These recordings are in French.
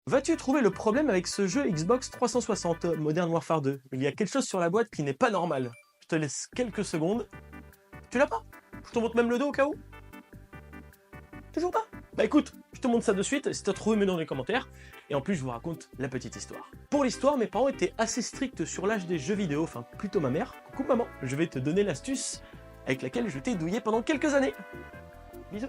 Vas-tu trouver le problème avec ce jeu Xbox 360 Modern Warfare 2? Il y a quelque chose sur la boîte qui n'est pas normal. Je te laisse quelques secondes. Tu l'as pas? Je te montre même le dos au cas où? Toujours pas? Bah écoute, je te montre ça de suite, si t'as trouvé, mets dans les commentaires. Et en plus, je vous raconte la petite histoire. Pour l'histoire, mes parents étaient assez stricts sur l'âge des jeux vidéo, enfin plutôt ma mère. Coucou maman, je vais te donner l'astuce avec laquelle je t'ai douillé pendant quelques années. Bisous.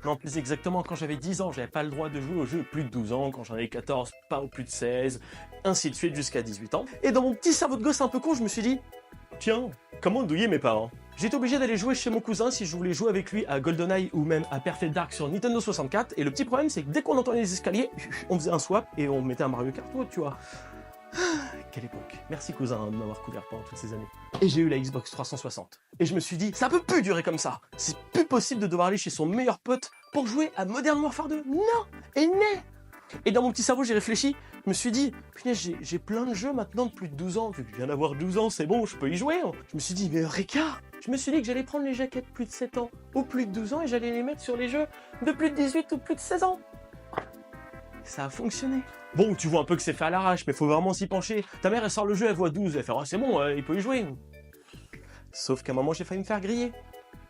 Non, plus exactement, quand j'avais 10 ans, j'avais pas le droit de jouer aux jeux plus de 12 ans, quand j'en avais 14, pas au plus de 16, ainsi de suite jusqu'à 18 ans. Et dans mon petit cerveau de gosse un peu con, je me suis dit, tiens, comment douiller mes parents? J'étais obligé d'aller jouer chez mon cousin si je voulais jouer avec lui à GoldenEye ou même à Perfect Dark sur Nintendo 64, et le petit problème c'est que dès qu'on entendait les escaliers, on faisait un swap et on mettait un Mario Kart, tu vois. Quelle époque. Merci cousin de m'avoir couvert pendant toutes ces années. Et j'ai eu la Xbox 360. Et je me suis dit, ça peut plus durer comme ça. C'est plus possible de devoir aller chez son meilleur pote pour jouer à Modern Warfare 2. Non! Et né! Et dans mon petit cerveau, j'ai réfléchi. Je me suis dit, punaise, j'ai plein de jeux maintenant de plus de 12 ans. Vu que je viens d'avoir 12 ans, c'est bon, je peux y jouer. Je me suis dit, mais Rika! Je me suis dit que j'allais prendre les jaquettes plus de 7 ans ou plus de 12 ans et j'allais les mettre sur les jeux de plus de 18 ou plus de 16 ans. Ça a fonctionné. Bon, tu vois un peu que c'est fait à l'arrache, mais faut vraiment s'y pencher. Ta mère, elle sort le jeu, elle voit 12, elle fait « Ah, c'est bon, il peut y jouer ». Sauf qu'à un moment, j'ai failli me faire griller.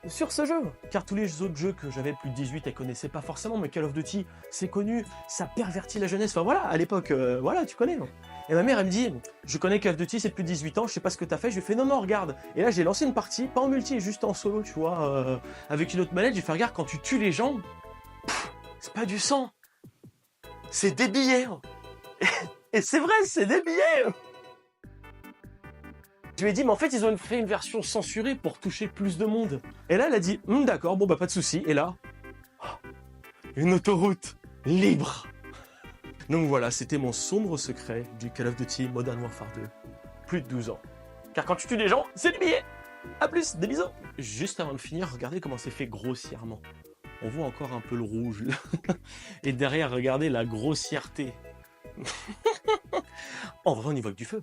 Sur ce jeu. Car tous les autres jeux que j'avais plus de 18, elle connaissait pas forcément, mais Call of Duty, c'est connu, ça pervertit la jeunesse. Enfin voilà, à l'époque, voilà, tu connais. Et ma mère, elle me dit « Je connais Call of Duty, c'est plus de 18 ans, je sais pas ce que t'as fait ». Je lui fais « Non, non, regarde ». Et là, j'ai lancé une partie, pas en multi, juste en solo, tu vois, avec une autre manette. J'ai fait « Regarde, quand tu tues les gens, c'est pas du sang. C'est des billets. Et c'est vrai, c'est des billets. Je lui ai dit, mais en fait, ils ont fait une version censurée pour toucher plus de monde. Et là, elle a dit, d'accord, bon, bah, pas de souci. Et là, une autoroute libre. Donc voilà, c'était mon sombre secret du Call of Duty Modern Warfare 2. Plus de 12 ans. Car quand tu tues des gens, c'est des billets. A plus, des bisous. Juste avant de finir, regardez comment c'est fait grossièrement. On voit encore un peu le rouge, là. Et derrière, regardez la grossièreté. En vrai, on y voit que du feu.